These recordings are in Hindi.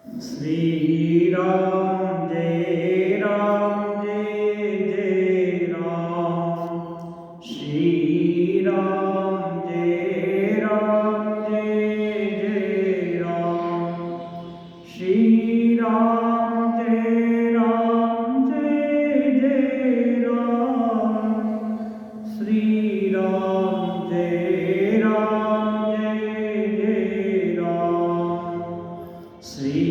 श्री राम जय जय राम। श्री राम जय जय राम। श्री राम जय जय राम। श्री राम जय जय राम। श्री राम जय जय राम। श्री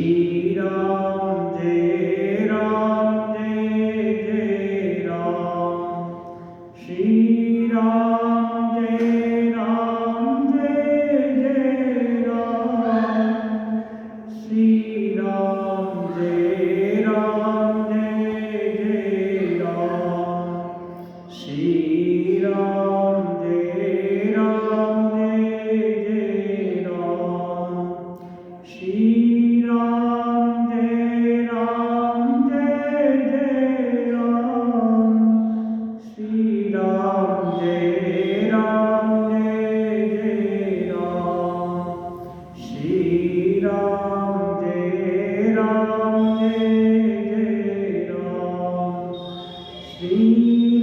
राम जय जय राम। श्री राम जय जय राम। श्री राम जय जय राम। श्री राम जय जय राम। श्री राम जय जय राम। श्री राम जय जय राम। श्री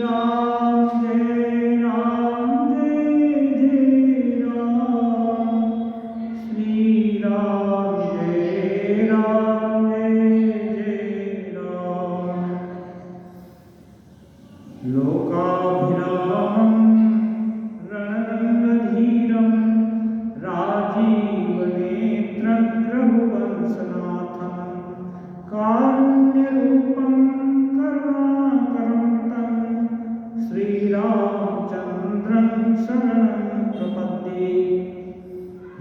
राम जय जय राम। श्री राम जय जय राम। लोकाभिरामं रणरङ्गधीरं राजीवनेत्रं रघुवंशनाथं कारुण्यरूपं करुणाकरं तं श्रीरामचन्द्रं शरणं प्रपद्ये।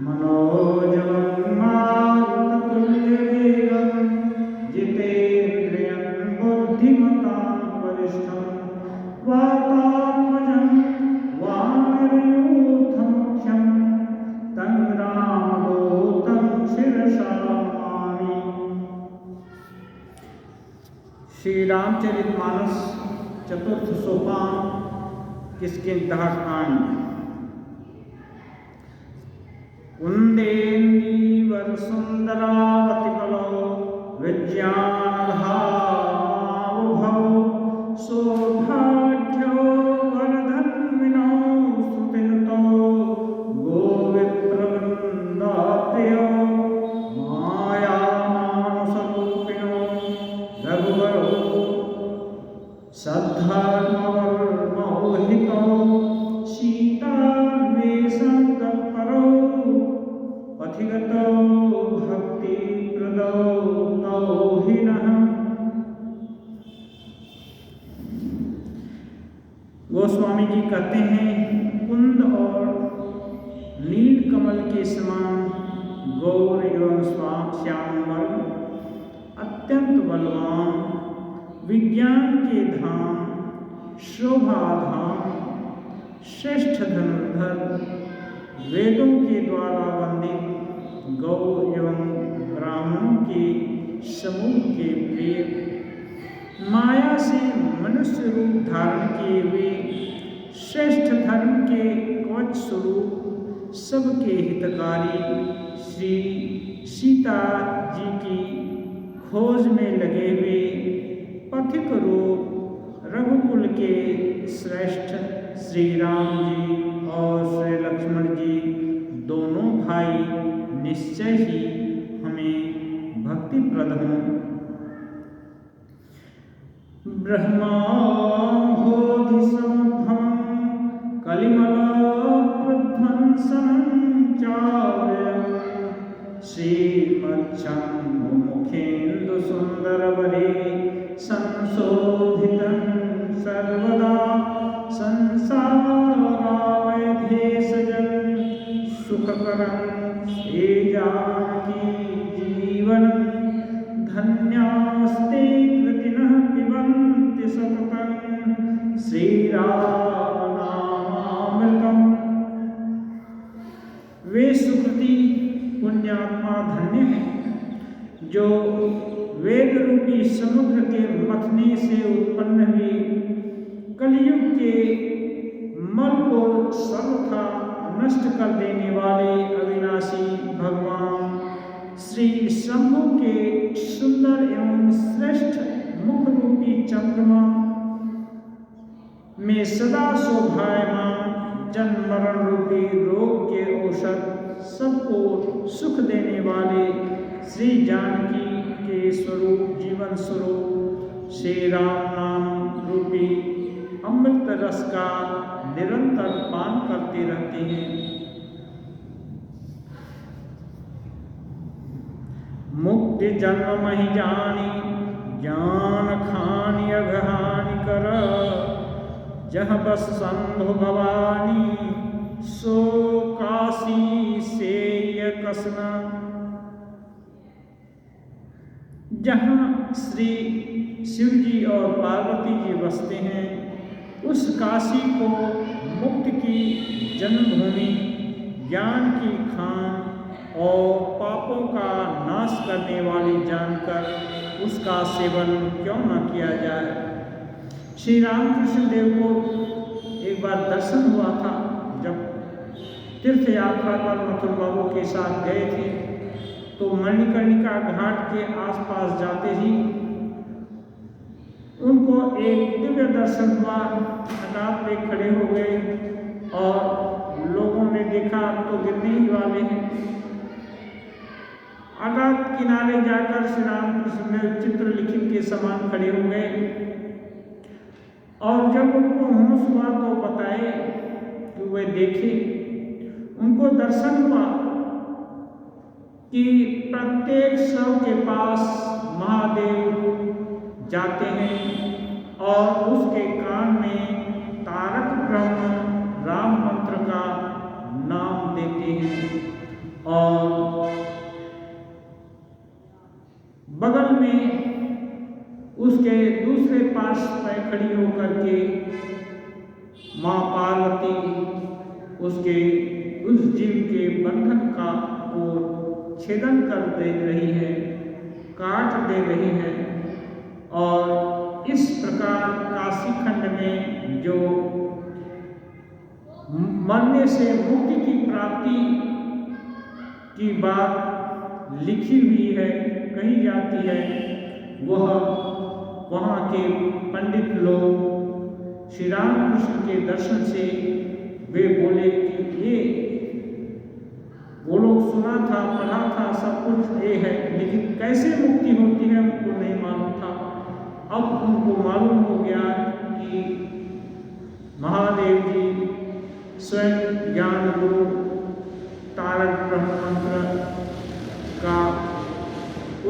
मनोजवं मारुततुल्यवेगं जितेन्द्रियं बुद्धिमतां वरिष्ठं वातात्मजं वानरयूथमुख्यं तं रामदूतं शिरसा नमामि। श्री रामचरितमानस चतुर्थ सोपान किष्किंधा कांड। कुन्देन्दीवर सुन्दरावतिकलो विज्ञानधामावुभौ सौभाढ्यो वरधन्विनो सुतिनुतो गोविप्रवृन्दाप्रियो मायामानुषरूपिणो रघुवरो सद्धर्मवर्मोहितो सीतान्वेषं तत्परो पथिगतो भक्तिप्रदो तौहिनः। गोस्वामी जी कहते हैं, कुंद और नील कमल के समान गौर एवं श्याम वर्ण अत्यंत बलवान विज्ञान के धाम शोभा धाम श्रेष्ठ धनुर्धर वेदों के द्वारा वंदित गौ एवं ब्राह्मणों के समूह के प्रिय माया से मनुष्य रूप धारण किए हुए श्रेष्ठ धर्म के कवच स्वरूप सबके हितकारी श्री सीता जी की खोज में लगे हुए पथिक रूप रघुकुल के श्रेष्ठ श्री राम जी और श्री लक्ष्मण जी दोनों भाई निश्चय ही हमें भक्तिप्रद हों। ब्रह्माहोधिसमुद्भवं कलिमलप्रध्वंसनं चाव्ययं श्रीमच्छम्भुमुखेन्दुसुन्दरवरे संशोभितं सर्वदा संसारावयभेषजं सुखकरं हे जानकी जीवनं धन्यास्ते कृतिनः पिबन्ति सततं श्रीरामनामामृतम्। वे सुकृति पुण्यात्मा धन्य हैं जो वेद रूपी समुद्र के मथने से उत्पन्न हुए कलयुग के मल को सर्वथा नष्ट कर देने वाले अविनाशी भगवान श्री शंभु के सुंदर एवं श्रेष्ठ मुख रूपी चंद्रमा में सदा शोभायमान जन्म मरण रूपी रोग के औषध सबको सुख देने वाले श्री जानकी के स्वरूप जीवन स्वरूप श्री राम नाम रूपी अमृत रस का निरंतर पान करते रहते हैं। मुक्ति जन्म महि जानी ज्ञान खानी अघहानि कर जह बस शंभु भवानी सो काशी से कसना। जहाँ श्री शिव जी और पार्वती जी बसते हैं उस काशी को मुक्ति की जन्मभूमि, ज्ञान की खान और पापों का नाश करने वाली जानकर उसका सेवन क्यों न किया जाए। श्री रामकृष्ण देव को एक बार दर्शन हुआ था जब तीर्थ यात्रा पर मथुर बाबू के साथ गए थे, तो मणिकर्णिका घाट के आसपास जाते ही उनको एक दिव्य दर्शन हुआ। घाट पे खड़े हो गए और लोगों ने देखा तो गिरने ही वाले हैं। अगाध किनारे जाकर श्री रामकृष्ण ने चित्र लिखित के समान खड़े हो गए और जब उनको होश हुआ तो बताए कि वे देखे, उनको दर्शन हुआ कि प्रत्येक शव के पास महादेव जाते हैं और उसके कान में तारक ब्रह्म राम मंत्र का नाम देते हैं और बगल में उसके दूसरे पार्श्व पर खड़ी होकर के माँ पार्वती उसके उस जीव के बंधन का को छेदन कर दे रही है, काट दे रही है। और इस प्रकार काशी खंड में जो मरने से मुक्ति की प्राप्ति की बात लिखी हुई है, कही जाती है, वह वहाँ के पंडित लोग श्री रामकृष्ण के दर्शन से वे बोले कि ये वो लोग सुना था, पढ़ा था, सब कुछ ये है, लेकिन कैसे मुक्ति होती है उनको नहीं मालूम था। अब उनको मालूम हो गया कि महादेव जी स्वयं ज्ञान रूप तारक ब्रह्म मंत्र का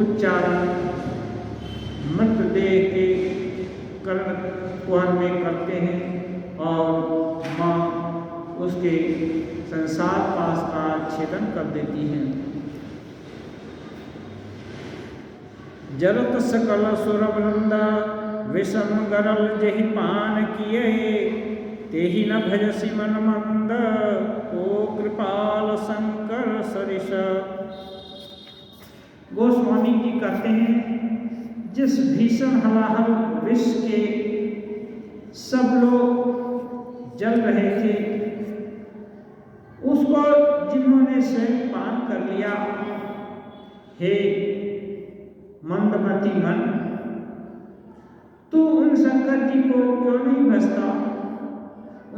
उच्चारण मृतदेह के कर्ण कुहर में करते हैं और माँ उसके संसार पास का छेदन कर देती हैं। जरत सकल सुर वृंदा विषम गरल जहि पान किए तेहि न भजसि मन मंद ओ कृपाल शंकर सरिष। गोस्वामी जी कहते हैं जिस भीषण हलाहल विष के सब लोग जल रहे थे उसको जिन्होंने स्वयं पान कर लिया, हे मंदमती मन, तू उन शंकर जी को क्यों नहीं भजता?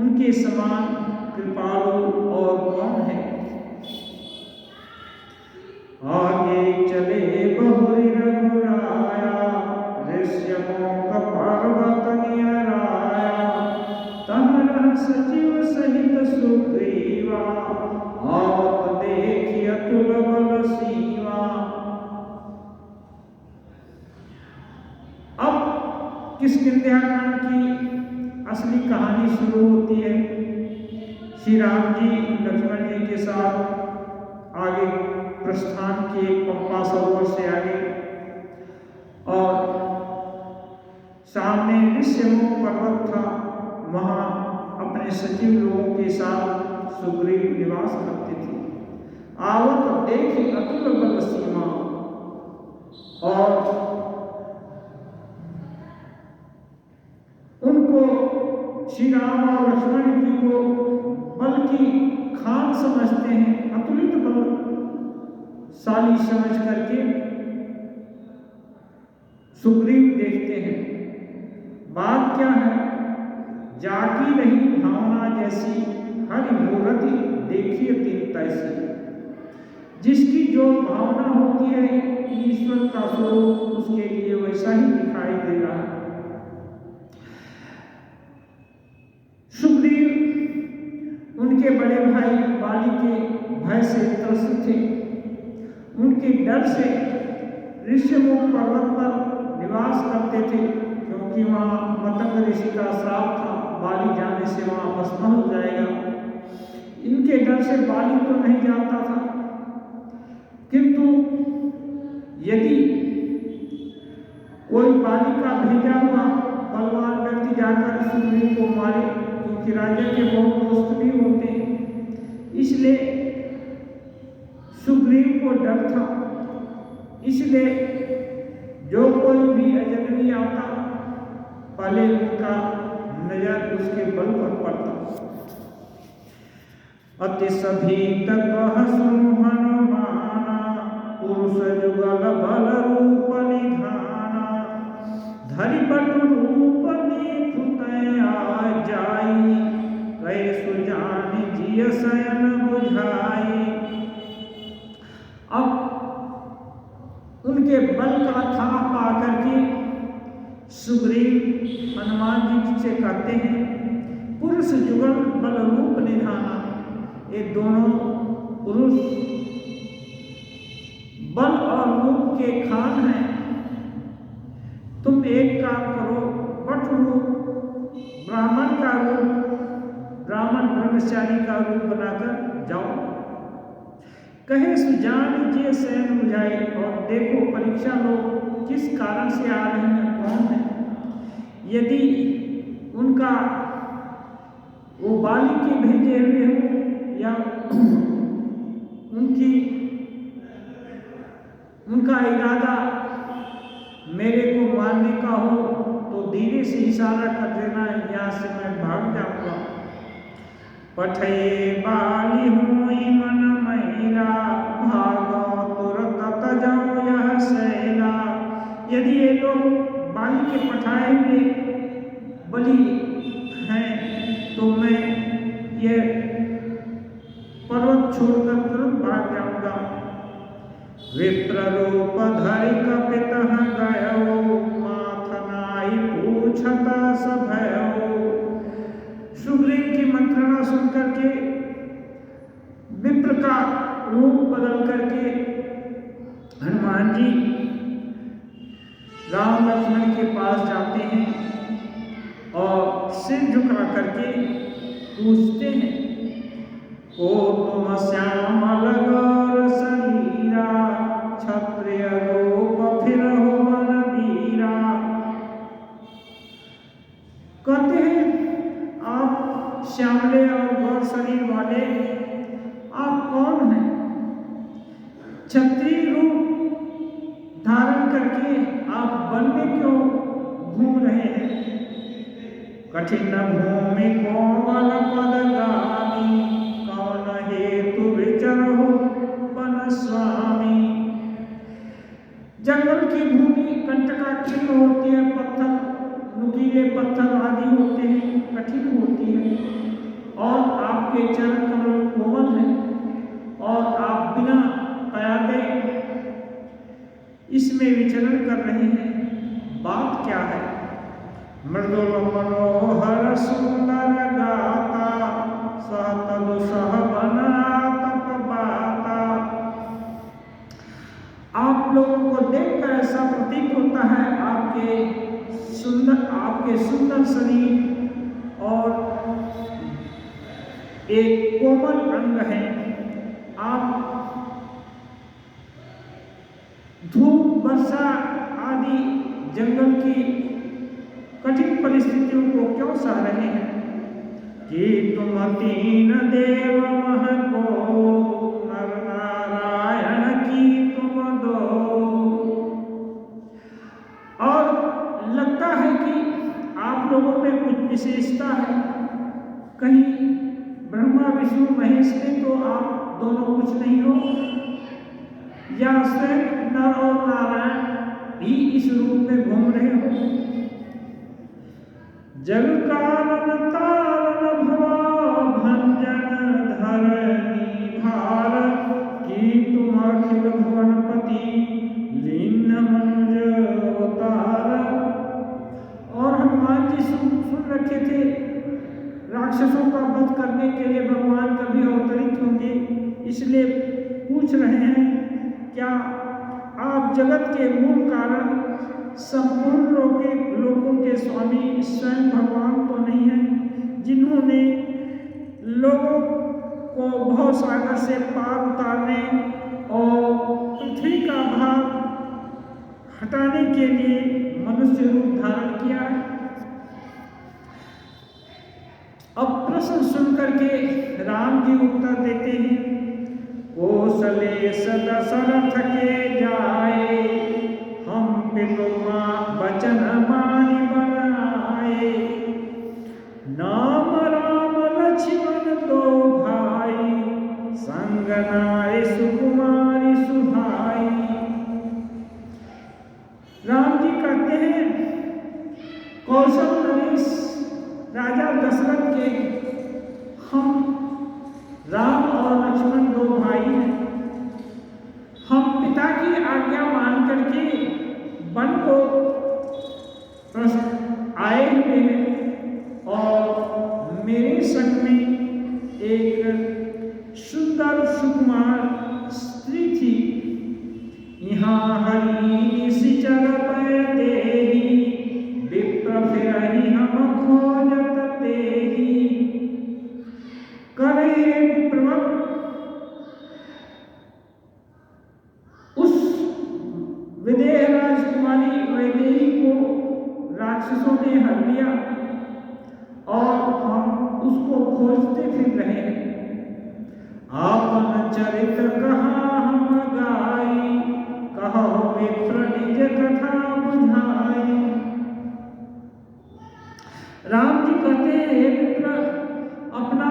उनके समान कृपालु और कौन है? आगे चले बहुरी रघुराया ऋष्यमों का पर्वत नियराया तन सचिव सहित सुग्रीवा आप देखी अतुल बल सीवा। अब किष्किंध्याकांड की असली कहानी शुरू होती है। श्री राम जी लक्ष्मण जी के साथ आगे प्रस्थान किए पंपा सरोवर से आगे और सामने ऋष्यमुख पर्वत था, वहाँ अपने सचिव लोगों के साथ सुग्रीव निवास करते थे। आवत देखी अतुल बल सीमा, और उनको श्री राम और लक्ष्मण जी को बल की खान समझते हैं, अतुलित बल साली समझ करके सुग्रीव देखते हैं। बात क्या है? जागी रही भावना जैसी हरि मूर्ति देखिए तीन तैसी। जिसकी जो भावना होती है ईश्वर का स्वरूप उसके लिए वैसा ही दिखाई दे रहा है। सुग्रीव उनके बड़े भाई बाली के भय से त्रस्त थे। उनके डर से ऋषिमुख पर्वत पर निवास करते थे, क्योंकि वहाँ मतंग ऋषि का श्राप था, बाली जाने से वहाँ भस्म हो जाएगा। इनके डर से बाली तो नहीं जाता था, किंतु यदि कोई बाली का भेजा हुआ बलवान व्यक्ति जाकर सुग्रीव को मारे, क्योंकि राजा के बहुत दोस्त भी होते हैं, इसलिए सुग्रीव को डर था। इसलिए जो कोई भी अजनबी आता पहले उनका नजर उसके बल पर पड़ता। अति सभी तक सुनु हनुमाना, पुरुष जुगल बल रूप निधाना, धरि बटु रूप निखुत आ जाई, कहे सुजानि जिय शयन बुझाई। अब उनके बल का था पा करके सुग्रीव हनुमान जी से कहते हैं, पुरुष जुगल बल रूप निधाना, ये दोनों पुरुष बल और रूप के खान हैं। तुम एक काम करो, बट रूप ब्राह्मण का रूप, ब्राह्मण ब्रह्मचारी का रूप बनाकर जाओ। कहे सुजान जी शयन बुझाई, और देखो परीक्षा लो किस कारण से आ रहे हैं, कौन है। यदि उनका वो बाली के भेजे हुए हो या उनका इरादा मेरे को मारने का हो, तो धीरे से इशारा कर देना, यहाँ से मैं भाग जाऊंगा। पठये बाली हुई मन महिला, भागो तुरत तजौ यह शैला। यदि ये लोग बाली के पठाए हुए बलि हैं, तो मैं ये पर्वत छोड़कर तुरंत भाग जाऊंगा। विप्र रूप धरि कपित गयो, माथनाई पूछत सभयो। सुग्रीव की मंत्रणा सुनकर के विप्र का रूप बदल करके हनुमान जी राम लक्ष्मण के पास जाते हैं और सिर झुका करके पूछते हैं, ओ तुम श्यामल गौर शरीरा, क्षत्रिय रूप फिरहु बन वीरा। कहते हैं आप श्यामले और गौर शरीर वाले, आप कौन हैं? क्षत्रिय रूप धारण करके आप वन में क्यों घूम रहे हैं? कठिन भूमि कोमल पदगामी, कौन हेतु विचरहु वन स्वामी। जंगल की भूमि कंटकाकीर्ण होती है, पत्थर नुकीले पत्थर आदि होते हैं, कठिन होती है, और आपके चरण कमल कोमल हैं, और आप बिना कयादे इसमें विचरण कर रहे हैं। बात क्या है? मृदुल मनोहर सुंदर गाता, सहतलु सह बना तप बाता। आप लोगों को देखकर ऐसा प्रतीक होता है आपके सुंदर शरीर और एक कोमल अंग है। आप धूप वर्षा आदि जंगल की कठिन परिस्थितियों को क्यों सह रहे हैं? कि तुम तीन देव मह को, नर नारायण की तुम दो। और लगता है कि आप लोगों में कुछ विशेषता है, कहीं ब्रह्मा विष्णु महेश में तो आप दोनों कुछ नहीं हो, या स्वयं नर और नारायण ही इस रूप में घूम रहे हो। जग कारण तारण भवा भंजन धरनी भार की तुम अखिल भुवनपति लीन मनुज अवतार। और हनुमान जी सुन रखे थे राक्षसों का वध करने के लिए भगवान कभी अवतरित होंगे, इसलिए पूछ रहे हैं क्या आप जगत के मूल कारण संपूर्ण लोगों के स्वामी स्वयं भगवान तो नहीं हैं, जिन्होंने लोगों को भव सागर से पार उतारने और पृथ्वी का भार हटाने के लिए मनुष्य रूप धारण किया है। अब प्रश्न सुनकर के राम जी उत्तर देते हैं, कौशलेश दशरथ के जाए हम पितुमा वचन मानि बनाए। नाम राम लक्ष्मण दो भाई संग नाय सुकुमारी सुहाई। राम जी कहते हैं कौशल नरेश राजा दशरथ के हम राम और लक्ष्मण दो भाई हैं। हम पिता की आज्ञा मान करके वन को आए हुए हैं और मेरे संग में एक सुंदर सुकुमार स्त्री थी। यहाँ हरि सिचर देही विप्र फिरहि हम खोजत तेही। करे विप्रवत उस विदेह राजकुमारी वैदेही को राक्षसों ने हर लिया और हम उसको खोजते फिर रहे हैं। आपन चरित्र कहा हम गाई कहो मित्र निज कथा बुझाई। राम जी कहते हैं मित्र अपना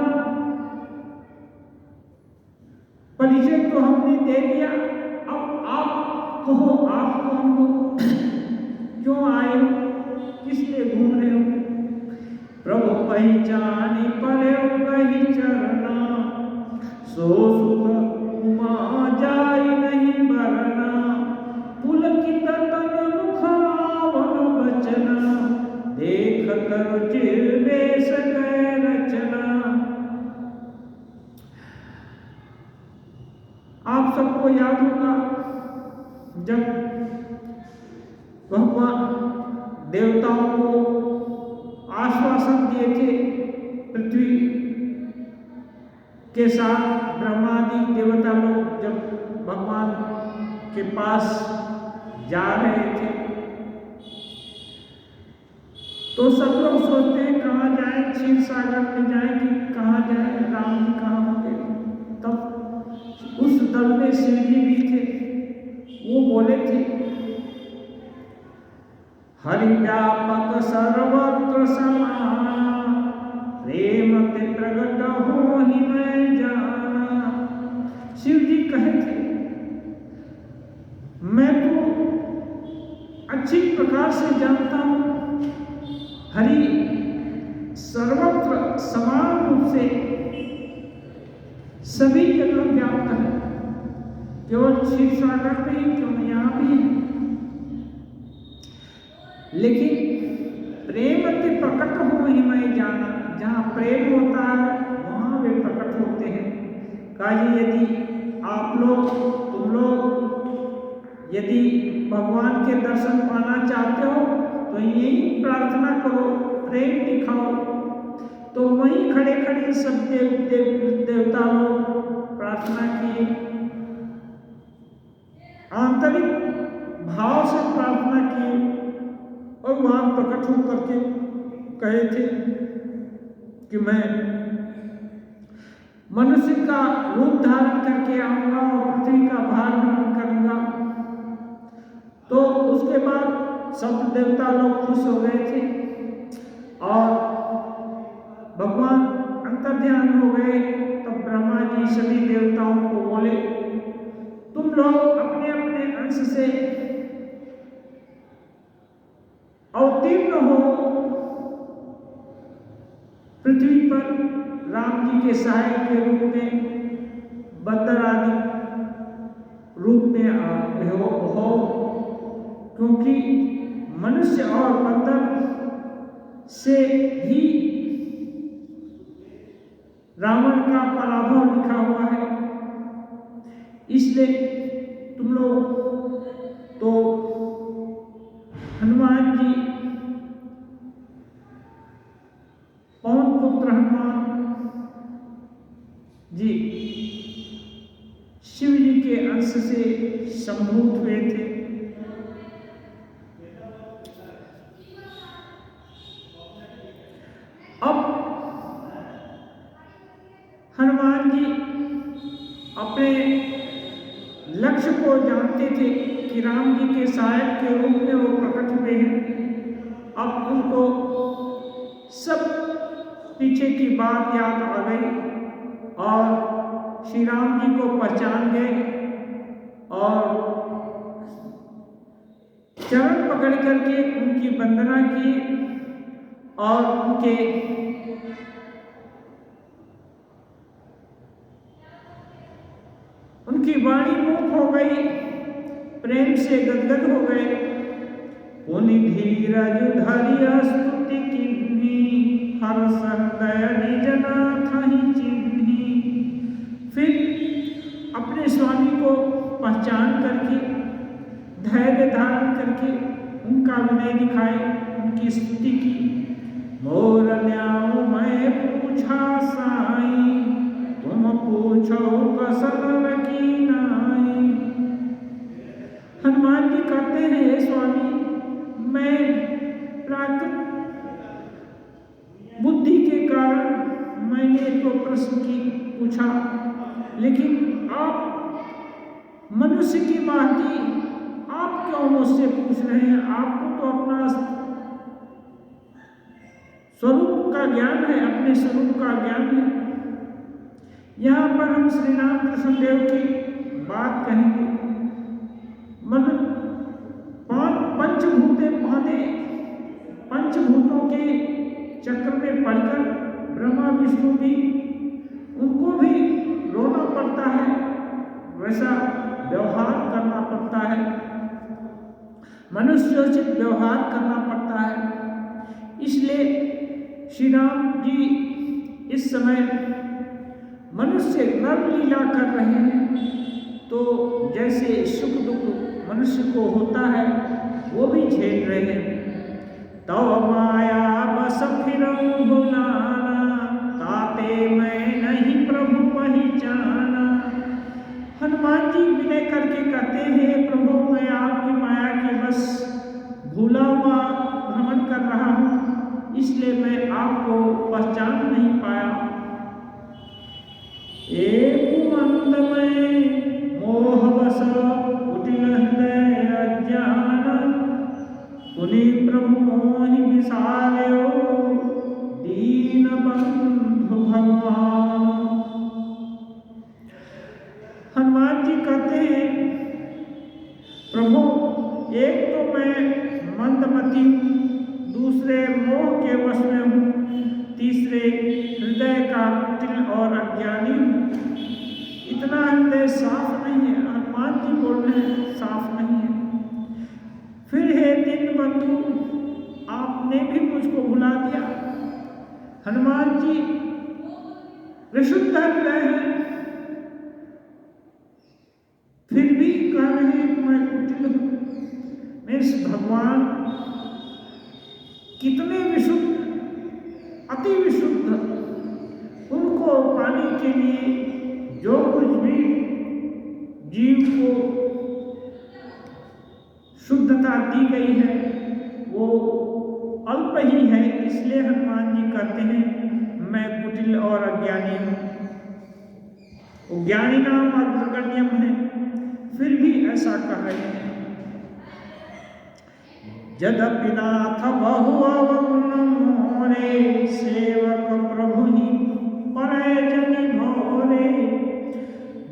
परिचय तो हमने दे दिया, अब आप कहो आप कौन हो, क्यों आए हो, किस लिए घूम रहे हो। प्रभु पहचानी परे गही चरना सो सुख उमा जाय नहीं बरना। पुलकित तन मुखावन बचना देख कर चिरवेश कै रचना। आप सबको याद होगा जब भगवान देवताओं को आश्वासन दिए थे पृथ्वी के साथ ब्रह्मादि देवता लोग जब भगवान के पास जा रहे थे तो सब लोग सोचते हैं कहाँ जाए, क्षीर सागर में जाए कि कहाँ जाए, राम जी कहाँ होंगे। तब उस दल में शिव जी भी थे, वो बोले थे हरि व्यापक सर्वत्र समाना प्रेम ते प्रगट हो ही मैं जाना। शिव जी कहे थे मैं तो अच्छी प्रकार से जानता हूं हरि सर्वत्र समान रूप से सभी जगह व्याप्त है, केवल क्षीर सागर में ही क्यों यहाँ भी है। लेकिन प्रेम के प्रकट हो ही मैं जाना, जहाँ प्रेम होता है वहाँ वे प्रकट होते हैं। काजी यदि आप लोग तुम लोग यदि भगवान के दर्शन पाना चाहते हो तो यही प्रार्थना करो, प्रेम दिखाओ, तो वहीं खड़े खड़े सब देवता लोग प्रार्थना किए, आंतरिक भाव से प्रार्थना किए और वहां प्रकट होकर के कहे थे कि मैं मनुष्य का रूप धारण करके आऊंगा और पृथ्वी का भार हरण करूंगा। तो उसके बाद सब देवता लोग खुश हो गए थे और भगवान अंतर्ध्यान हो गए। तब ब्रह्मा जी सभी देवताओं को बोले तुम लोग अपने अपने अंश से अवतीर्ण हो पृथ्वी पर राम जी के सहायक के रूप में, बंदर आदि रूप में हो, क्योंकि मनुष्य और बंदर से ही रावण का पराभव लिखा हुआ है। इसलिए तुम लोग तो हनुमान जी, पवन पुत्र हनुमान जी शिव जी के अंश से संभूत हुए थे। अब हनुमान जी अपने लक्ष्य को जानते थे कि राम जी के सहायक के रूप में वो प्रकट हुए हैं। अब उनको सब पीछे की बात याद आ गई और श्री राम जी को पहचान गए और चरण पकड़ करके उनकी वंदना की और उनकी वाणी मुख हो गई, प्रेम से गदगद हो गए। पुनि धीरज धरिया स्तुति किन्ही, हर्ष हृदय निज नाथ ही चिन्ही। फिर अपने स्वामी को पहचान करके, धैर्य धारण करके उनका विनय दिखाए, उनकी स्तुति की। मोर न्याऊ मैं पूछा साई, तुम पूछो कसल की नाई। हनुमान जी कहते हैं, हे स्वामी, मैं प्राकृत बुद्धि के कारण मैंने तो प्रश्न की पूछा, लेकिन आप मनुष्य की भांति आप क्यों मुझसे पूछ रहे हैं? आपको तो अपना स्वरूप का ज्ञान है, अपने स्वरूप का ज्ञान है। यहाँ पर हम श्री राम कृष्ण देव की बात कहेंगे। मतलब पंचभूते पाने, पंचभूतों के चक्र में पड़कर ब्रह्मा विष्णु भी, उनको भी रोना पड़ता है, वैसा व्यवहार करना पड़ता है, मनुष्योचित व्यवहार करना पड़ता है। इसलिए श्री राम जी इस समय मनुष्य नर लीला कर रहे हैं, तो जैसे सुख दुख मनुष्य को होता है वो भी झेल रहे हैं। तव माया बस फिरऊं भुलाना, ताते मैं नहीं प्रभु पहचाना। हनुमान जी विनय करके कहते हैं, प्रभु मैं आपकी माया के बस भूला हुआ भ्रमण कर रहा हूँ, इसलिए मैं आपको पहचान नहीं पाया। एक मंद में मोह बस कुटिल हृदय अज्ञान, पुनि प्रभु मोहि विसार्यो दीन बंधु भगवान। हनुमान जी कहते हैं, प्रभु एक तो मैं मंदमती हूँ, दूसरे मोह के वश में हूँ, तीसरे हृदय का कुटिल और अज्ञानी हूँ। इतना हृदय साफ नहीं है। हनुमान जी बोल रहे हैं साफ नहीं है। फिर हे दीन बंधु, आपने भी मुझको भुला दिया। हनुमान जी विशुद्ध हृदय हैं, फिर भी कह रहे हैं कि मैं कुटिल हूँ। मेरे भगवान कितने विशुद्ध, अति विशुद्ध, उनको पाने के लिए जो कुछ भी जीव को शुद्धता दी गई है वो अल्प ही है। इसलिए हनुमान जी कहते हैं मैं कुटिल और अज्ञानी हूँ। ज्ञानी नाम अग्रगण्यम है, फिर भी ऐसा कह रहे हैं। यद्यपि नाथ बहु अवगुण मोरे, सेवक प्रभु ही परय जनि भोरे।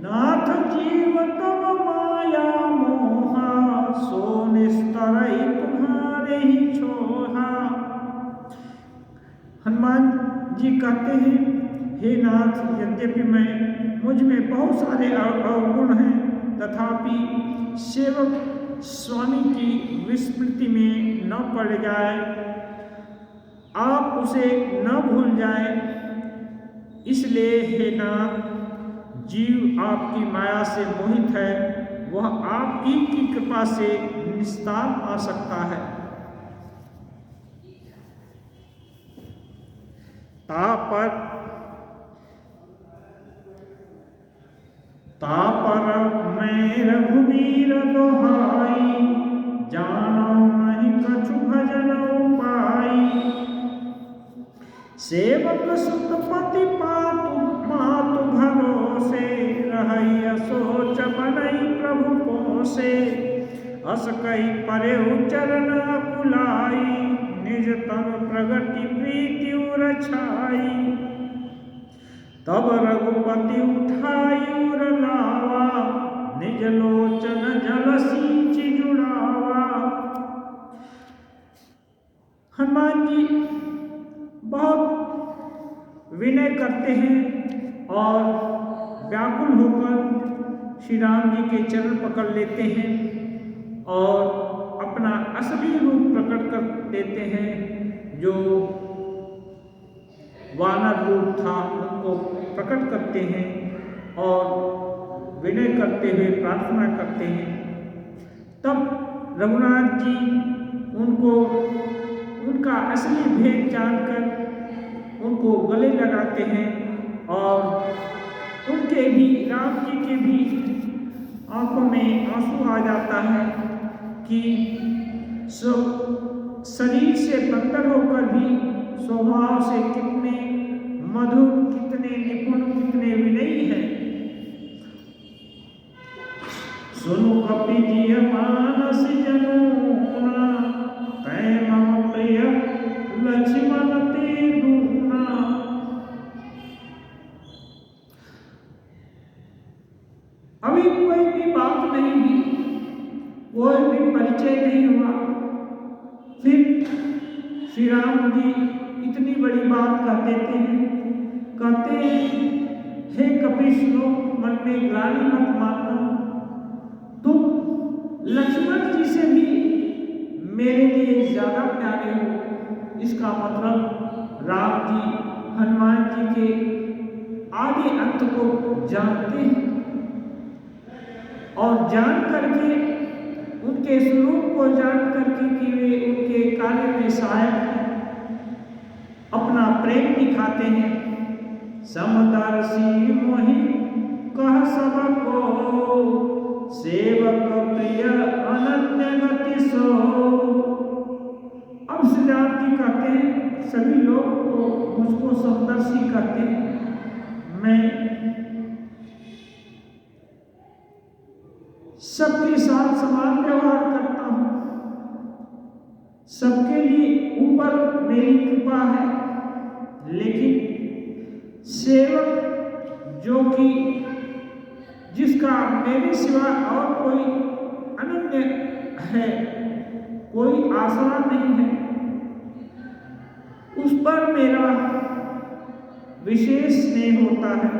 नाथ जीव तव माया सो निस्तरई तुम्हारे ही छोहा। हनुमान जी कहते हैं, हे नाथ, यद्यपि मुझ में बहुत सारे अवगुण हैं, तथापि सेवक स्वामी की विस्मृति में न पड़ जाए, आप उसे न भूल जाएं। इसलिए हे नाथ, जीव आपकी माया से मोहित है, वह आपकी कृपा से निस्तार पा सकता है। तापर मैं रघुबीर दोहाई, जानो नहीं कछु भजन उपाई। सेवक सुत पति मातु भरोसे, रहै सोच बनई प्रभु पोसे। अस कई परे चरण कुलाई, निज तन प्रगति प्रीति रछाई। तब रघुपति उठाई उर लावा, निज लोचन जल सींचि जुड़ावा। हनुमान जी बहुत विनय करते हैं और व्याकुल होकर श्री राम जी के चरण पकड़ लेते हैं और अपना असली रूप प्रकट कर देते हैं। जो वानर रूप था उनको प्रकट करते हैं और विनय करते हुए प्रार्थना करते हैं। तब रघुनाथ जी उनको उनका असली भेद जानकर उनको गले लगाते हैं और उनके भी, राम जी के भी आंखों में आंसू आ जाता है कि शरीर से बंदर होकर भी स्वभाव से कितने मधुर, कितने निपुण, कितने विनयी हैं। सुनु कपिजिय मानस जनूना, तै मम प्रिय लक्ष्मण ते दूना। अभी कोई भी बात नहीं हुई, कोई भी परिचय नहीं हुआ, फिर श्री राम जी इतनी बड़ी बात कह देते हैं। कहते हैं, हे कपि सुनो, मन में ग्लानि मत मानना, तुम लक्ष्मण जी से भी मेरे लिए ज्यादा प्यारे हो। इसका मतलब राम जी हनुमान जी के आदि अंत को जानते हैं और जान करके, उनके स्वरूप को जान करके कि वे उनके कार्य में सहायक हैं, अपना प्रेम दिखाते हैं। समदर्शी मोहि कह सबको, सेवक प्रिय अनन्य गति सो। अब श्री राम जी कहते हैं, सभी लोग तो मुझको समदर्शी कहते हैं, मैं सबके साथ समान व्यवहार करता हूं, सबके लिए ऊपर मेरी कृपा है। लेकिन सेवक जो कि जिसका मेरे सिवा और कोई अनन्य है, कोई आसरा नहीं है, उस पर मेरा विशेष स्नेह होता है।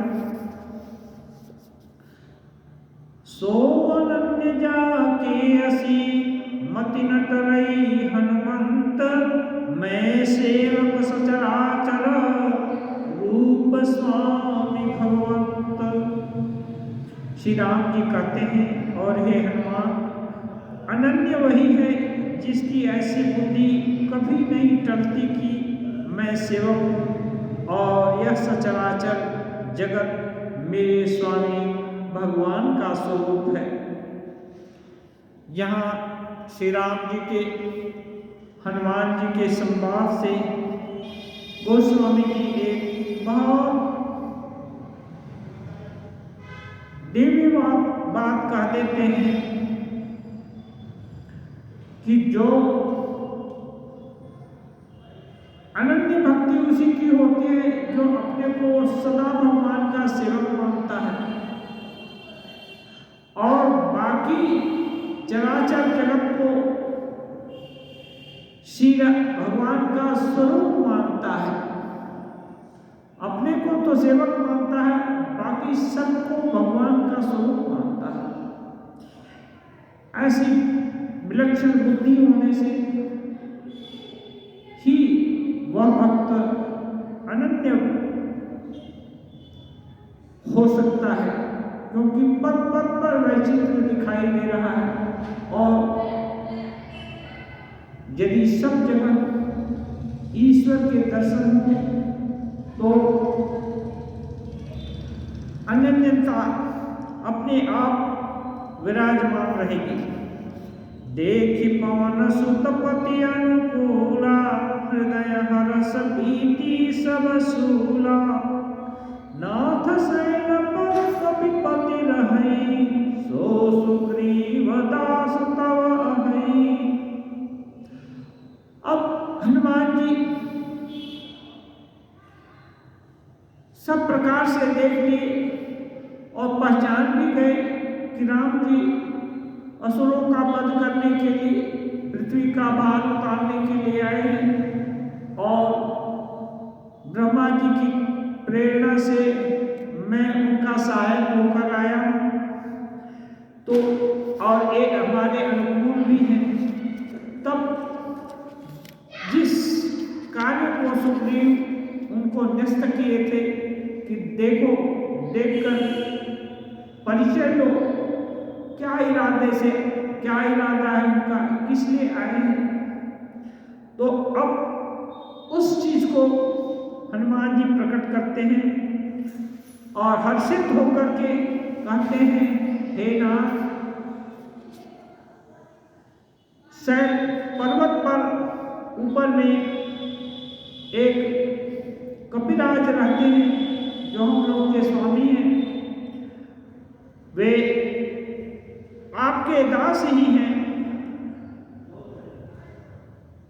सो अनन्य जाके असी, मति न टरई हनुमंत। मैं सेवक सचराचर, रूप स्वामी भगवंत। श्री राम जी कहते हैं, और हे हनुमान, अनन्य वही है जिसकी ऐसी बुद्धि कभी नहीं टलती कि मैं सेवक हूँ और यह सचराचर जगत मेरे स्वामी भगवान का स्वरूप है। यहाँ श्री राम जी के, हनुमान जी के संवाद से गोस्वामी जी एक बहुत दिव्य बात कह देते हैं कि जो अनन्य भक्ति उसी की होती है जो अपने को सदा भगवान का सेवक मानता है और बाकी चराचर जगत को श्री भगवान का स्वरूप मानता है, अपने को तो सेवक मानता है, बाकी सबको भगवान का स्वरूप मानता है। ऐसी विलक्षण बुद्धि होने से ही वह भक्त अनन्य हो सकता है, क्योंकि पद पद पर वैचित्र दिखाई दे रहा है। और यदि सब जगह ईश्वर के दर्शन हो तो अनन्यता अपने आप विराजमान रहेगी। देखि पवन सुत पति अनुकूला, हृदय हरस भीति सब सूला। नाथ शैल पर कपिपति रहई, सो सुग्रीव दास तव अहई। अब हनुमान जी सब प्रकार से देख लिए और पहचान भी गए कि राम जी असुरों का वध करने के लिए, पृथ्वी का भार उतारने के लिए आए हैं। और ब्रह्मा जी की प्रेरणा से मैं उनका सहायक होकर आया हूँ, तो और ये हमारे अनुकूल भी हैं। तब जिस कार्य को सुग्रीव उनको न्यस्त किए थे कि देखो, देखकर परिचय लो, क्या इरादे से, क्या इरादा है उनका, किस लिए आए हैं। तो अब उस चीज को हनुमान जी प्रकट करते हैं और हर्षित होकर के कहते हैं, हे नाथ, शैल पर्वत पर ऊपर में एक कपिराज रहते हैं जो हम लोग के स्वामी हैं। वे आपके दास ही हैं।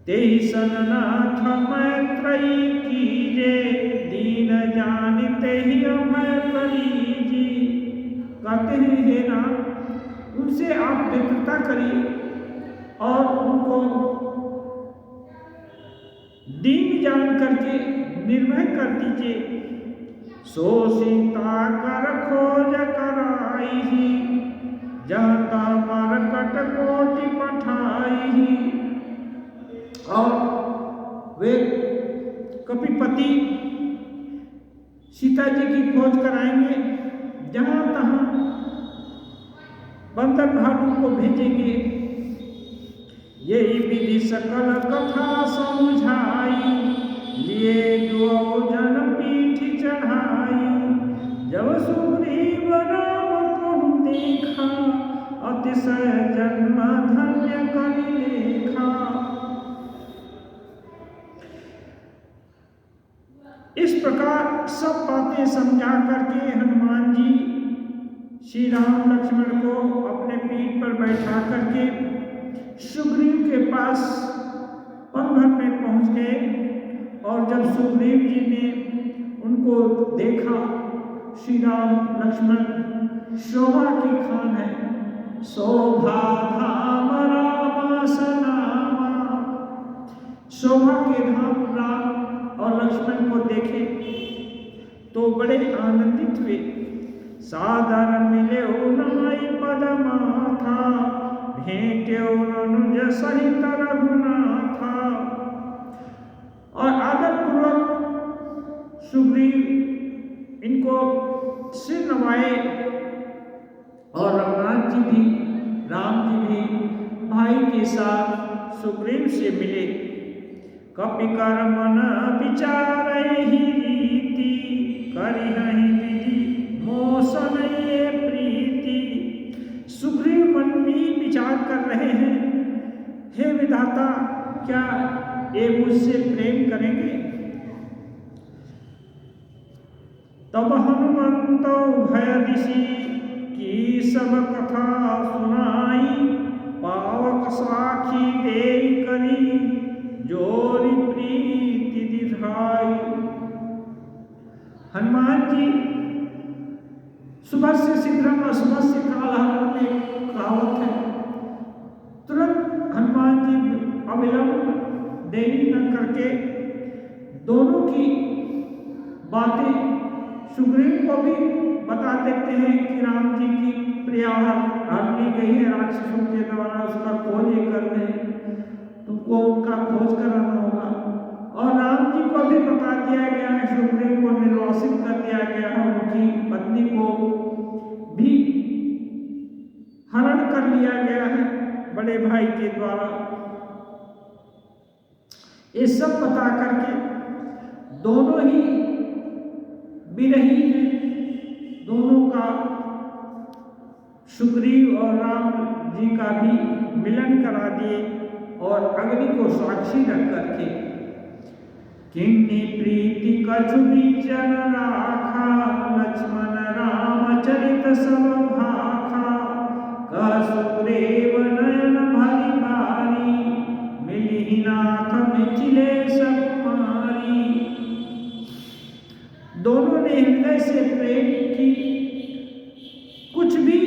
तेहि सननाथ मैत्रेयी कीजे, दीन जानिते ही अभय करीजी। कहते हैं, हे राम, उनसे आप मित्रता करिए और उनको दीन जान करके निर्भय कर दीजिए। सो सीता कर खोज कराई, जाता मरकट कोटि पठाई। और वे कपिपति सीता जी की खोज कराएंगे, जहां तहां बंदर भालू को भेजेंगे। यही विधि सकल कथा समझाई, लिए दो जन पीठ चढ़ाई। जब सुग्रीव राम कहूँ देखा, अतिशय जन्म धन्य करि लेखा। इस प्रकार सब बातें समझा करके हनुमान जी श्री राम लक्ष्मण को अपने पीठ पर बैठा करके सुग्रीव के पास पल भर में पहुंच गए। और जब सुग्रीव जी ने उनको देखा, श्री राम लक्ष्मण शोभा की खान है, शोभा धाम राम सनामा। शोभा के धाम राम और लक्ष्मण को देखे तो बड़े आनंदित हुए। सादर मिले नाई पद माथा, भेंट्यो अनुज सहित रघुनाथा। और आदर पूर्वक सुग्रीव इनको सिर नवाए और रघुनाथ जी भी, राम जी भी भाई के साथ सुग्रीव से मिले। कपि कर मन विचारहि रीति, करिहि विधि मोसन ये प्रीति। सुग्रीव मन में विचार कर रहे हैं, हे विधाता, क्या ये मुझसे प्रेम करेंगे। तब हनुमंत भय दिशि की सब कथा सुनाई, पावक साखी दे करी जोरी प्रीति दिधाई। हनुमान जी सुबह से शीघ्रम अशुभ से काल में कहावत है, देरी न करके दोनों की बातें सुग्रीव को भी बता देते हैं कि राम जी की प्रिया हर ली गई है राक्षसों के द्वारा, उसका खोज ये कर रहे हैं, तुमको उनका खोज कराना होगा। और राम जी को भी बता दिया गया है, सुग्रीव को निर्वासित कर दिया गया है, उनकी पत्नी को भी हरण कर लिया गया है बड़े भाई के द्वारा। ये सब बता करके दोनों ही विरही हैं, दोनों का सुग्रीव और राम जी का भी मिलन करा दिए और अग्नि को साक्षी रख करके किन्नी प्रीति कछु बीचन राखा, लक्ष्मण राम चरित सब भाखा, कह सुग्रीव नयन भरी बारी, मिलिहि नाथ मिथिले सुकुमारी। दोनों ने हृदय से प्रेम की, कुछ भी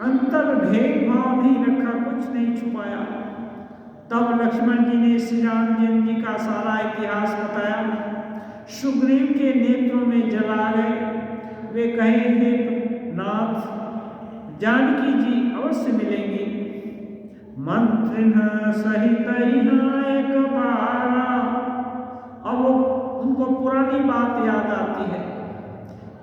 अंतर भेदभाव नहीं रखा, कुछ नहीं छुपाया। तब लक्ष्मण जी ने श्री राम जी का सारा इतिहास बताया। सुग्रीव के नेत्रों में जल आ गए। वे कहे, हे नाथ, जानकी जी अवश्य मिलेंगी। मंत्रिण सहित एक बारा, अब उनको पुरानी बात याद आती है।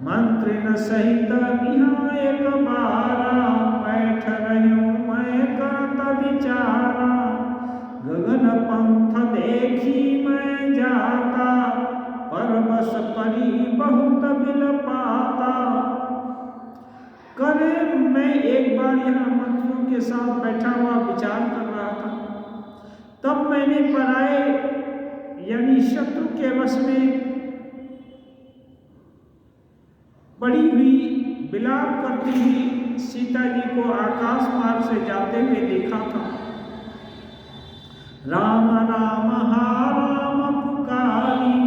मंत्रिण सहित यहाँ एक बारा, बैठ रहूं मैं करत विचारा, गगन पंथ देखी मैं जाता, परबस परी बहुत बिलपाता। करे मैं एक बार यहाँ मंत्रियों के साथ बैठा हुआ विचार कर रहा था, तब मैंने पराए यानी शत्रु के वश में पड़ी हुई विलाप करती हुई सीता जी को आकाश मार्ग से जाते हुए देखा था। राम राम हा राम पुकारी,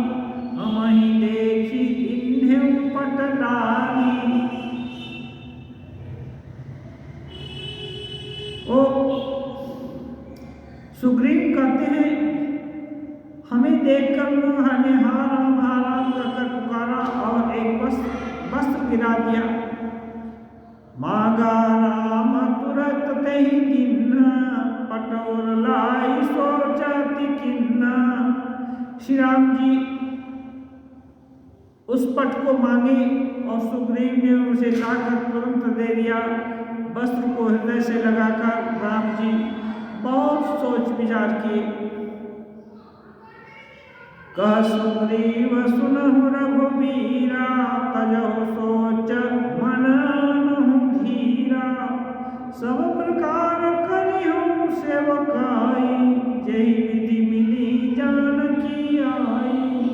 हमहि देखी दीन्हे पट डाली। ओ सुग्रीव कहते हैं, हमें देखकर उन्होंने हा राम कहकर पुकारा और एक वस्त्र गिरा दिया। मांगा राम तुरत तहि किन्ना, पटोर लाई सोचति किन्ना। श्री राम जी उस पट को मांगे और सुग्रीव ने उसे लाकर तुरंत दे दिया। वस्त्र को हृदय से लगाकर राम जी बहुत सोच विचार किए। कह सुग्रीव सुनहु रघुबीरा, तजहु सोच मन अनहु धीरा, सब प्रकार करिहु सेवकाई, जहि विधि मिली जानकी आई।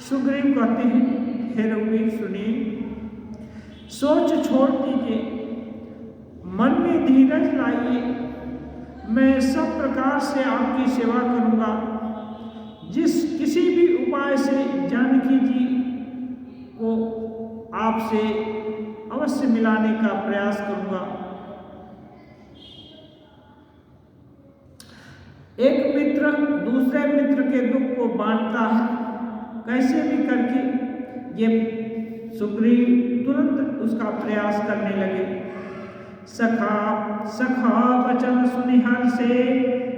सुग्रीव कहते हैं, हे रघुवीर सुनिए, सोच छोड़ दीजिए, मन में धीरज लाइए, मैं सब प्रकार से आपकी सेवा करूंगा। किसी भी उपाय से जानकी जी को आपसे अवश्य मिलाने का प्रयास करूंगा। एक मित्र दूसरे मित्र के दुख को बांटता है, कैसे भी करके ये सुग्रीव तुरंत उसका प्रयास करने लगे। सखा वचन सुनिहर से,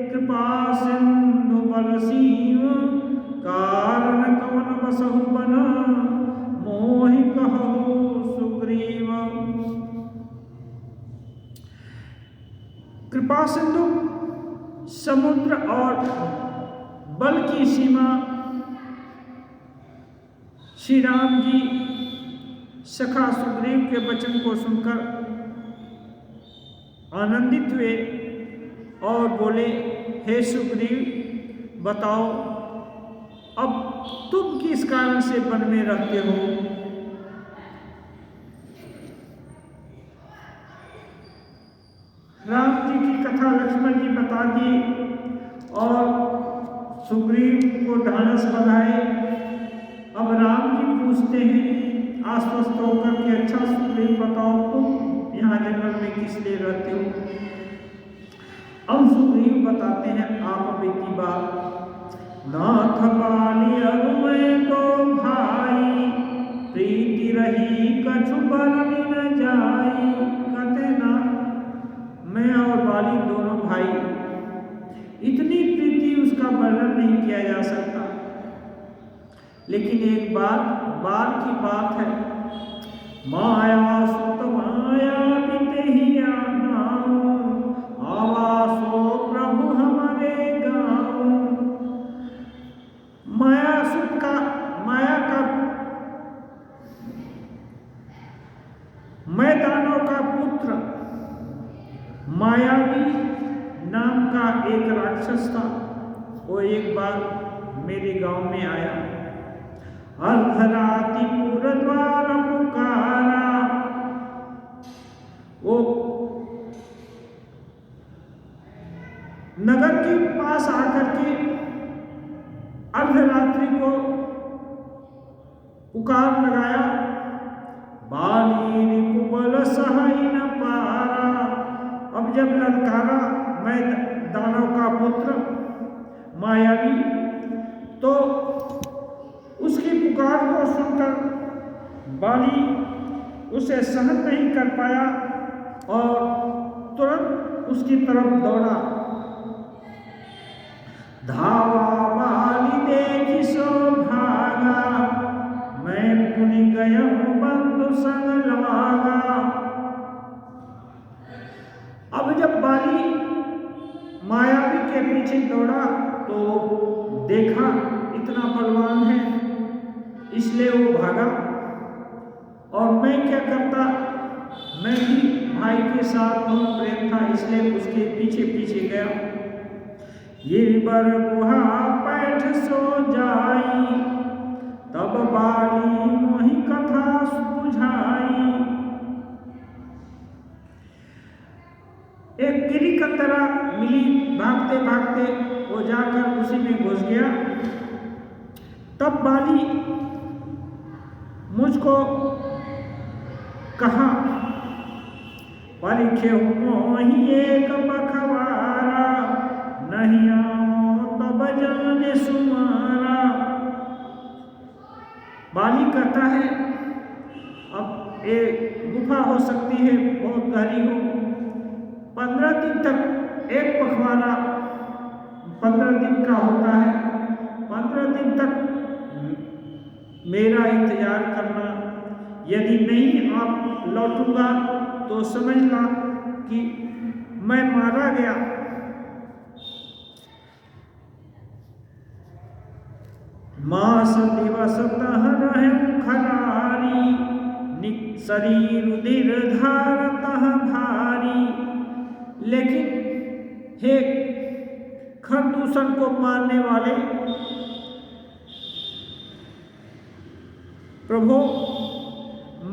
कृपा सिंधु बरसीव, कारण कवन बसहु बन, मोहि कहु सुग्रीव। कृपा सिंधु समुद्र और बल की सीमा श्री राम जी सखा सुग्रीव के वचन को सुनकर आनंदित हुए और बोले, हे सुग्रीव, बताओ अब तुम किस कारण से वन में रहते हो? राम जी की कथा लक्ष्मण जी बता दी और सुग्रीव को ढांढस बंधाए। अब राम जी पूछते हैं आश्वस्त होकर कि अच्छा सुग्रीव, बताओ तुम यहाँ जंगल में किस लिए रहते हो? अब सुग्रीव बताते हैं आप बीती बात। नाथ बाली अब मैं तो भाई, प्रीति रही कछु बरनी न जाई। कहते ना, मैं और बाली दोनों भाई, इतनी प्रीति उसका वर्णन नहीं किया जा सकता। लेकिन एक बार की बात है, माया सुत माया बितहिया नाम, आवासो प्रभु हमारे गाँव। मैं दानव का पुत्र मायावी नाम का एक राक्षस था। वो एक बार मेरे गांव में आया, अर्धराति पूरा द्वार पुकारा। वो नगर के पास आकर के अर्धरात्रि को पुकार लगाया, बाली रिपुबल सहाय न पारा। अब जब ललकारा मैं दानव का पुत्र मायावी, तो उसकी पुकार को सुनकर बाली उसे सहन नहीं कर पाया और तुरंत उसकी तरफ दौड़ा। धावा बाली देखी सो भागा, मैं पुनि गया बंधु संग लागा। अब जब बाली मायावी के पीछे दौड़ा तो देखा इतना बलवान है, इसलिए वो भागा। और मैं क्या करता, मैं भी भाई के साथ बहुत प्रेम था, इसलिए उसके पीछे पीछे गया। ये बर गुहा पैठ सो जाई, तब बाली मोहि कथा बुझाई। एक गिरी की तरह मिली, भागते भागते वो जाकर उसी में घुस गया। तब बाली मुझको कहा, परिखे मोहि एक पखवारा, नहीं आओ तब जाने सुमारा। बाली कहता है, अब एक गुफा हो सकती है बहुत गहरी हो, 15 दिन तक एक पखवाड़ा 15 दिन का होता है, 15 दिन तक मेरा इंतजार करना। यदि नहीं आप लौटूंगा तो समझना कि मैं मारा गया। मास दिवस तह रहे खरारी, शरीर उदिर धारतः भारी। लेकिन हे खरदूषण को मारने वाले प्रभु,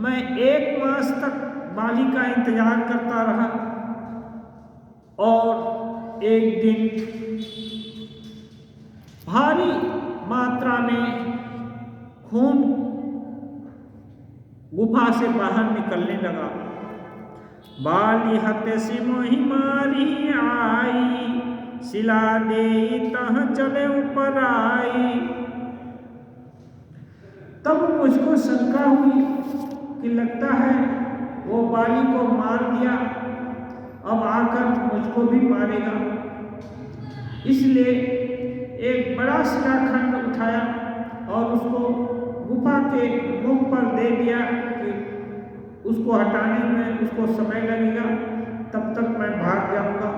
मैं 1 मास तक बाली का इंतजार करता रहा और एक दिन भारी मात्रा में खून गुफा से बाहर निकलने लगा। बाली हते सिमोहि मारी आई, सिला दे तह चले ऊपर आई। तब मुझको शंका हुई कि लगता है वो बाली को मार दिया, अब आकर मुझको भी मारेगा। इसलिए एक बड़ा शिलाखंड उठाया और उसको गुफा के मुख पर दे दिया कि उसको हटाने में उसको समय लगेगा, तब तक मैं भाग जाऊंगा।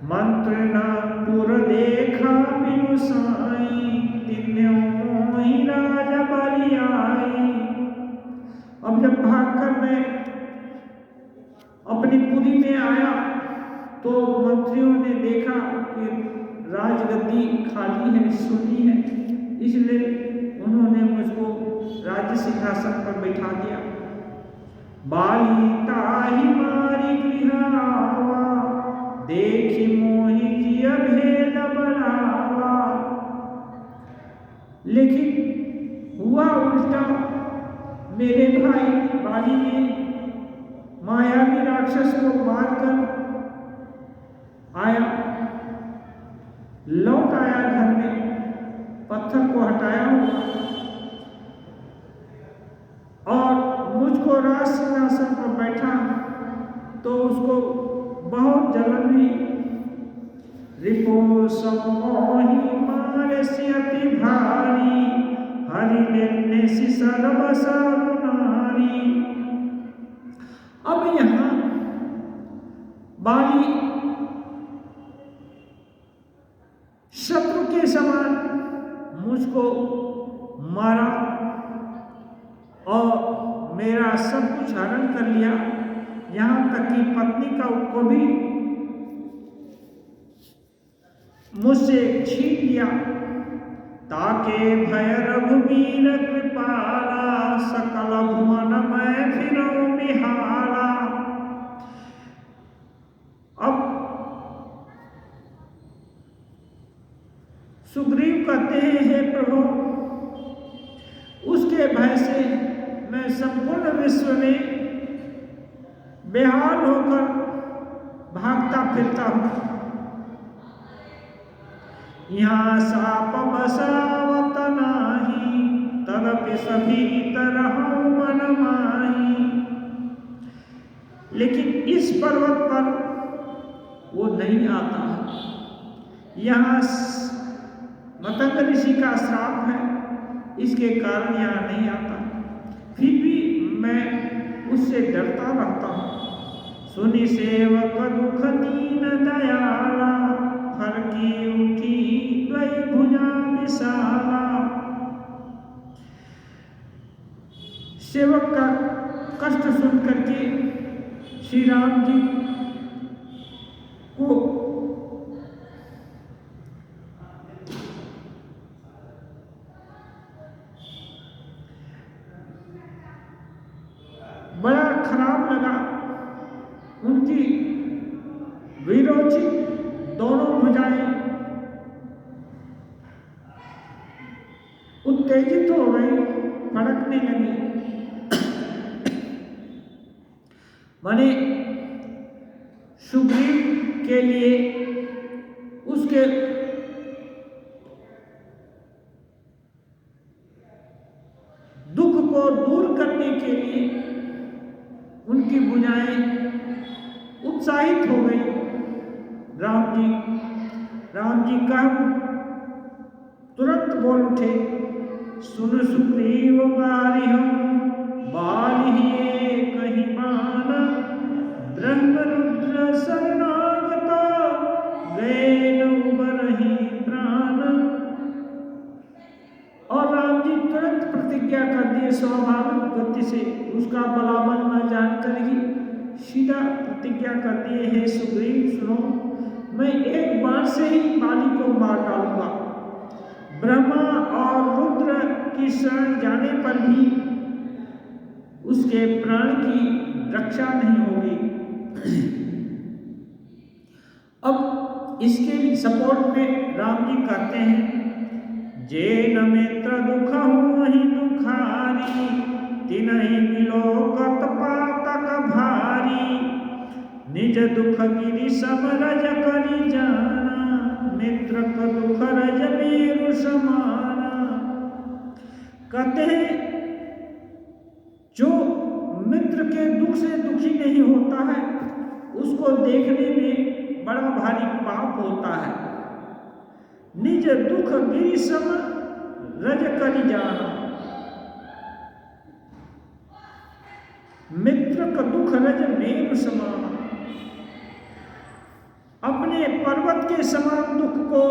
मंत्र न पुर देखा बिनु साई, तिन्यों मोहि राजा बलि आई। अब जब भागकर मैं अपनी पुरी में आया तो मंत्रियों ने देखा कि राजगद्दी खाली है, सुनी है, इसलिए उन्होंने मुझको राज्य सिंहासन पर बैठा दिया। बाली ताहि मारी गृह आवा, देखी मोहि जिय भेद बढ़ावा। लेकिन हुआ उल्टा, मेरे भाई बाली ने मायावी राक्षस को मारकर आया हटाया घर में, पत्थर को हटाया होगा और मुझको राज सिंहासन पर बैठा तो उसको बहुत जलन हुई। रिपो समोही मारे सियति भारी, हरि लेने सी सर्व नारी। अब यहाँ बाली शत्रु के समान मुझको मारा और मेरा सब कुछ हरण कर लिया, यहाँ तक कि पत्नी को भी मुझसे छीन लिया। ताके भय रघुवीर कृपाला, सकल भुवन मैं फिरौ बिहाला। अब सुग्रीव कहते हैं, हे प्रभु, उसके भय से मैं संपूर्ण विश्व में बेहाल होकर भागता फिरता हूं। यहाँ साप बसावत नाही, तदपि सभी तरह मन माही। लेकिन इस पर्वत पर वो नहीं आता है। यहाँ मतंग ऋषि का श्राप है, इसके कारण यहाँ नहीं आता। फिर भी मैं उससे डरता रहता हूँ। सुनि सेवक दुख दीन दयाला, हर की उठी द्वै भुजा विशाला। सेवक का कष्ट सुन करके श्री राम जी को बड़ा खराब लगा। उनकी वीरोचित दोनों भुजाएं उत्तेजित हो गई, फड़कने लगी। माने सुग्रीव के लिए उसके दुख को दूर करने के लिए उनकी भुजाएं उत्साहित हो गई। राम जी का तुरंत बोल उठे, सुन सुग्रीव मारी हम बालिए कहीं मान, ब्रह्म रुद्र शरणागता गए न उबरहि प्राण। और राम जी तुरंत प्रतिज्ञा कर दिए, स्वाभाविक गति से उसका बलाबल न जानकर ही सीधा प्रतिज्ञा कर दिए, हे सुग्रीव सुनो, मैं एक बार से ही बाली को मार डालूंगा। ब्रह्मा और रुद्र की शरण जाने पर भी उसके प्राण की रक्षा नहीं होगी। अब इसके सपोर्ट में राम जी कहते हैं, जे न मित्र दुख हुहि दुखारी, तिनहि बिलोकत पातक भारी। निज दुख गिरि सम रज करि जाना, मित्र का दुख रज मेरु समाना। कहते हैं, जो मित्र के दुख से दुखी नहीं होता है उसको देखने में बड़ा भारी पाप होता है। निज दुख गिरि सम रज करि जाना, मित्र का दुख रज मेरु समाना। अपने पर्वत के समान दुख को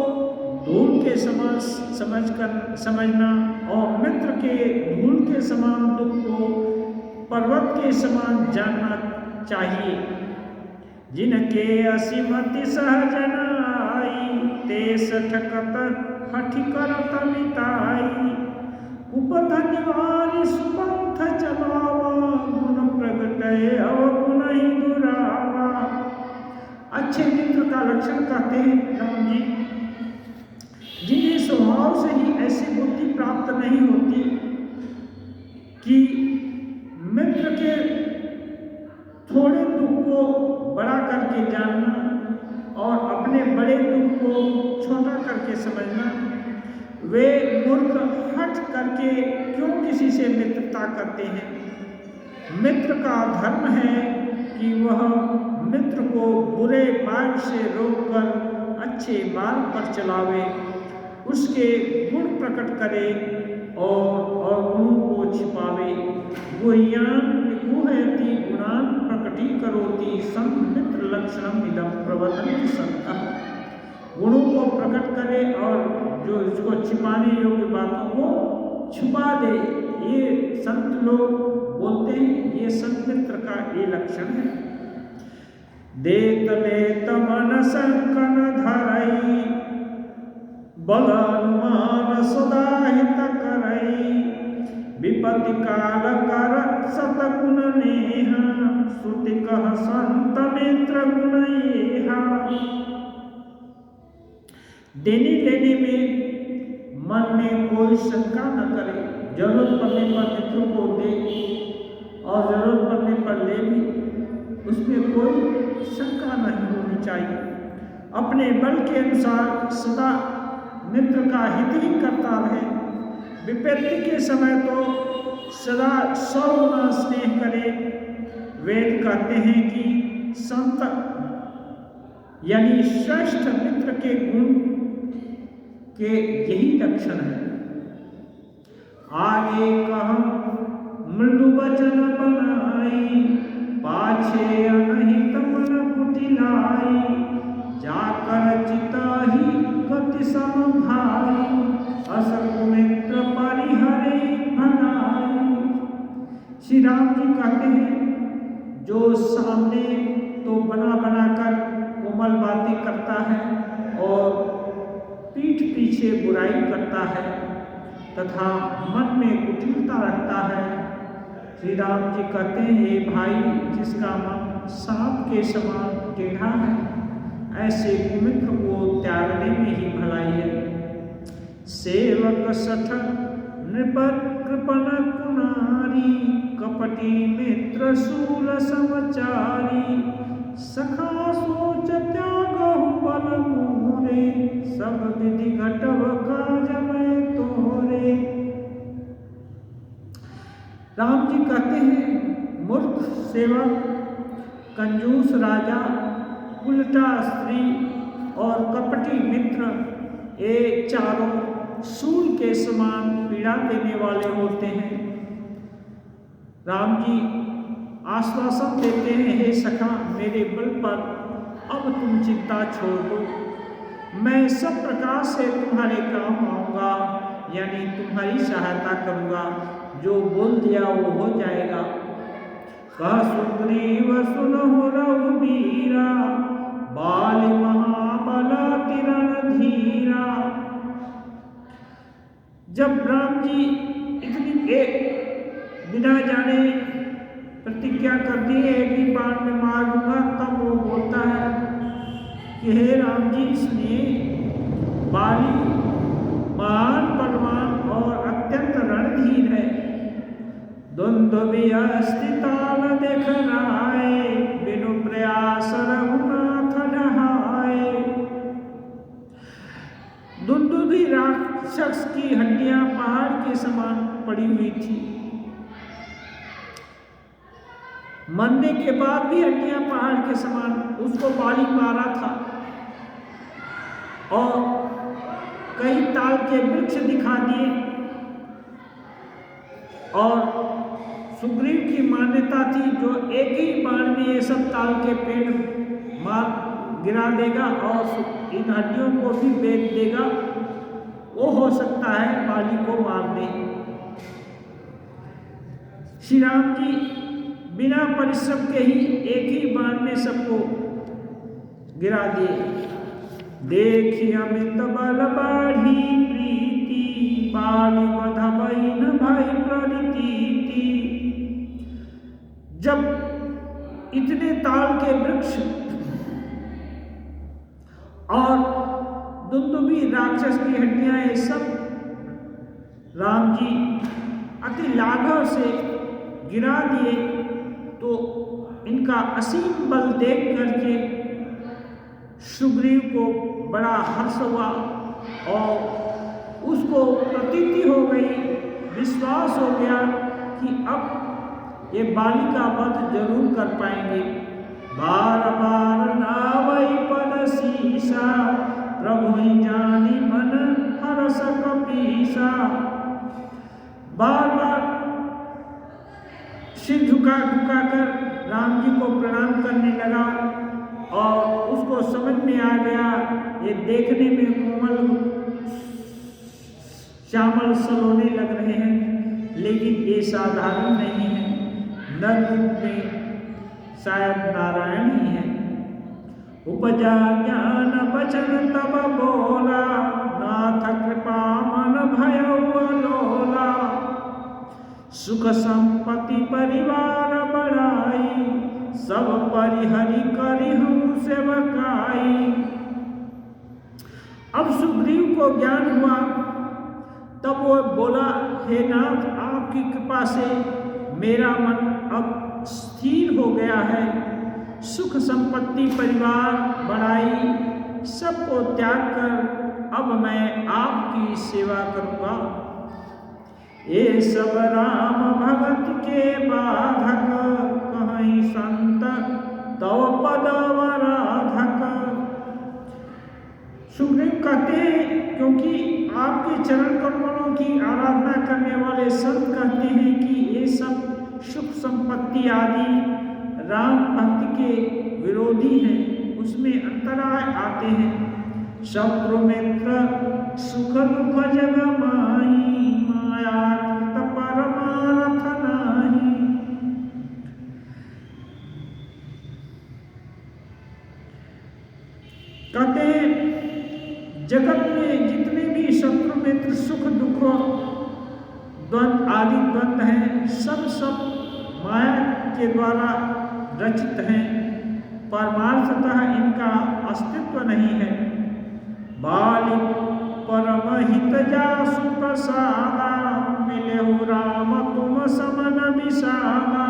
धूल के समान समझना और मित्र के धूल के समान दुख को पर्वत के समान जानना चाहिए। जिनके असीमति सहजन आई, ते सठकत हठि करत मिताई। उपधन्यवारी सुपंथ चलावा, गुण प्रगटय अवगुण ही दुरावा। अच्छे मित्र का लक्षण कहते हैं राम जी, जिन्हें स्वभाव से ही ऐसी बुद्धि प्राप्त नहीं होती कि मित्र के थोड़े दुख को बड़ा करके जानना और अपने अपने बड़े दुख को छोटा करके समझना। वे मूर्ख हट करके क्यों किसी से मित्रता करते हैं? मित्र का धर्म है कि वह मित्र को बुरे मार्ग से रोककर अच्छे मार्ग पर चलावे, उसके गुण प्रकट करे और गुणों को छिपावे। गुह्यति गुणान् प्रकटीकरोति संमित्र लक्षणम इदं प्रवदन्ति सन्तः। गुणों को प्रकट करे और जो इसको छिपाने योग्य बातों को छुपा दे, ये संत लोग बोलते हैं। ये संत मित्र का ये लक्षण है। देत लेत मन संकन धरई, बल अनुमान सदा हित करई, विपत्ति काल कर सतगुण नेहा, श्रुति कह संत मित्र गुण येहा। देने लेने में मन में कोई शंका न करे, जरूरत पड़ने पर मित्र को दे और जरूरत पड़ने पर ले भी, उसमें कोई शंका नहीं होनी चाहिए। अपने बल के अनुसार सदा मित्र का हित ही करता रहे। विपत्ति के समय तो सदा 100 गुना स्नेह करे। वेद कहते हैं कि संत यानी श्रेष्ठ मित्र के गुण के यही लक्षण है। आगे कह मृदु वचन बनाई, पाछे अनहित मन कुटिलाई, जाकर चिताहि गति समभाई, असक मित्र परिहरे भगाई। श्री राम जी कहते हैं, जो सामने तो बना कर कोमल बातें करता है और पीठ पीछे बुराई करता है तथा मन में कुटिलता रखता है। श्री राम जी कहते हैं, हे भाई, जिसका मन सांप के समान टेढ़ा है, ऐसे कुमित्र को त्यागने में ही भलाई है। सेवक सठ नृपत कृपण कुनारी, कपटी मित्र शूल समचारी, सखा सोच त्यागहु बल मोरे, सब विधि घटव काज में तोरे। राम जी कहते हैं, मूर्ख सेवक, कंजूस राजा, उल्टा स्त्री और कपटी मित्र, ये चारों शूल के समान पीड़ा देने वाले होते हैं। राम जी आश्वासन देते हैं, हे सखा, मेरे बल पर अब तुम चिंता छोड़ दो, मैं सब प्रकार से तुम्हारे काम आऊँगा, यानी तुम्हारी सहायता करूँगा। जो बोल दिया वो हो जाएगा। कह सुग्रीव सुनहु रघुबीरा, बाली महाबल तिरण धीरा। जब राम जी इतनी बिना जाने प्रतिज्ञा कर दी है कि बाण में मार दूंगा, तब वो बोलता है कि हे राम जी सुनिए, बाली महान बलवान और अत्यंत रणधीर है। दुंदुभि अस्थिताल देख राय, बिनु प्रयास रघुनाथ नहाय। दुंदुभि राक्षस की हड्डियां पहाड़ के समान पड़ी हुई थी। मरने के बाद भी हड्डियां पहाड़ के समान, उसको बाली मारा था और कई ताल के वृक्ष दिखा दिए। और सुग्रीव की मान्यता थी, जो एक ही बाण में ये सब ताल के पेड़ मार गिरा देगा और इन हड्डियों को भी बेच देगा, वो हो सकता है बाली को मार दे। श्री राम जी बिना परिश्रम के ही एक ही बाण में सबको गिरा दिए। देखी अमित बल बाढ़ी प्रीति, बाली बधबई न भई प्रनीति। जब इतने ताल के वृक्ष और दुंदुभि राक्षस की हड्डियां, ये सब राम जी अति लाघव से गिरा दिए, तो इनका असीम बल देख करके सुग्रीव को बड़ा हर्ष हुआ और उसको प्रतीति हो गई, विश्वास हो गया कि अब ये बाली का वध जरूर कर पाएंगे। बार बार नावई पद सीसा, प्रभु ही जानी मन हरस कपीसा। बार बार सिर झुका कर राम जी को प्रणाम करने लगा और उसको समझ में आ गया ये देखने में कोमल श्यामल सलोने लग रहे हैं, लेकिन ये साधारण नहीं है, नर रूप में शायद नारायण ही है। उपजा ज्ञान बचन तब बोला, नाथ कृपा मन भयो लोला। सुख संपत्ति परिवार बढ़ाई, सब परिहरि करिहूं सेवकाई। अब सुग्रीव को ज्ञान हुआ, तब वो बोला, हे नाथ, आपकी कृपा से मेरा मन अब स्थिर हो गया है, सुख संपत्ति परिवार बढ़ाई, सबको त्याग कर अब मैं आपकी सेवा करूंगा। ये सब राम भगत के बाधक, कहीं संत तव पद वराधक। सुग्रीव कहते हैं, क्योंकि आपके चरण कमलों की आराधना करने वाले संत कहते हैं कि ये सब सुख संपत्ति आदि राम भक्ति के विरोधी हैं, उसमें अंतराय आते हैं। शत्रु मित्र सुख दुख जग माही, माया कृत परमारथ नाही। कहते हैं जगत में जितने भी शत्रु मित्र सुख दुख द्वंद आदि द्वंद हैं, सब माया के द्वारा रचित हैं, परमार्थतः इनका अस्तित्व नहीं है। बाली परमहित जासु प्रसादा, मिले हो राम तुम समन विषादा।